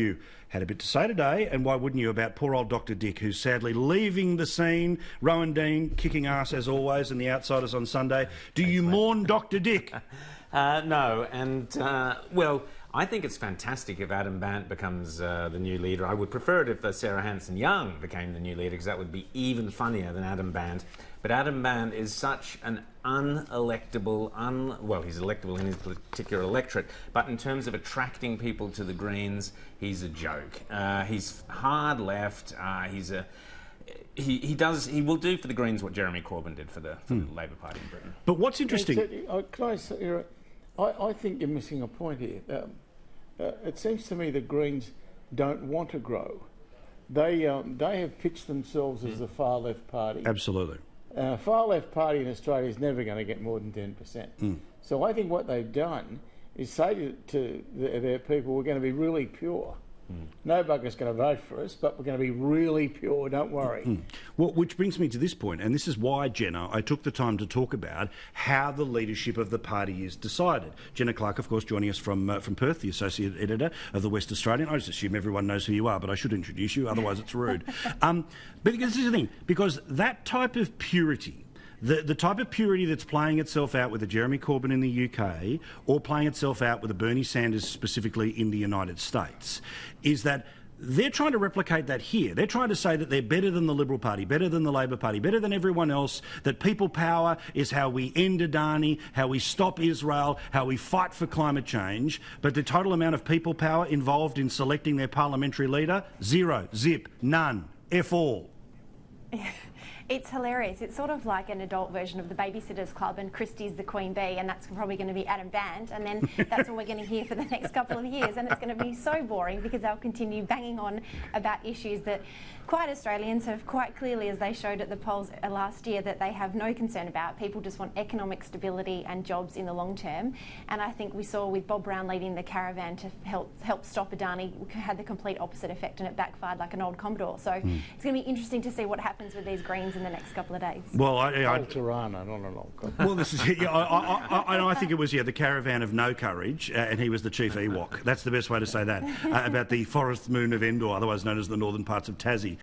You had a bit to say today, and why wouldn't you, about poor old Dr Dick, who's sadly leaving the scene. Rowan Dean kicking ass as always, and the Outsiders on Sunday. Do you mourn Dr Dick? No, and well, I think it's fantastic if Adam Bandt becomes the new leader. I would prefer it if Sarah Hanson-Young became the new leader, because that would be even funnier than Adam Bandt. But Adam Bandt is such an unelectable, well, he's electable in his particular electorate, but in terms of attracting people to the Greens, he's a joke. He's hard left. He will do for the Greens what Jeremy Corbyn did for the Labor Party in Britain. But what's interesting... Can I say, I think you're missing a point here. It seems to me the Greens don't want to grow. They have pitched themselves as the far left party. Absolutely. Far left party in Australia is never going to get more than 10%. So I think what they've done is say to their people, we're going to be really pure. No bugger's going to vote for us, but we're going to be really pure, don't worry. Well, which brings me to this point, and this is why, Jenna, I took the time to talk about how the leadership of the party is decided. Jenna Clark, of course, joining us from Perth, the Associate Editor of the West Australian. I just assume everyone knows who you are, but I should introduce you, otherwise it's rude. But this is the thing, because that type of purity, the type of purity that's playing itself out with a Jeremy Corbyn in the UK, or playing itself out with a Bernie Sanders specifically in the United States, is that they're trying to replicate that here. They're trying to say that they're better than the Liberal Party, better than the Labor Party, better than everyone else, that people power is how we end Adani, how we stop Israel, how we fight for climate change. But the total amount of people power involved in selecting their parliamentary leader, zero, zip, none, F all. It's hilarious. It's sort of like an adult version of the Babysitters Club, and Christie's the Queen Bee, and that's probably going to be Adam Bandt, and then that's what we're going to hear for the next couple of years, and it's going to be so boring because they'll continue banging on about issues that quiet Australians have quite clearly, as they showed at the polls last year, that they have no concern about. People just want economic stability and jobs in the long term, and I think we saw with Bob Brown leading the caravan to help stop Adani, had the complete opposite effect, and it backfired like an old Commodore. So it's going to be interesting to see what happens with these Greens in the next couple of days. Well, Tirana, not an old Commodore. Well, this is I think it was the caravan of no courage, and he was the chief Ewok. That's the best way to say that about the forest moon of Endor, otherwise known as the northern parts of Tassie.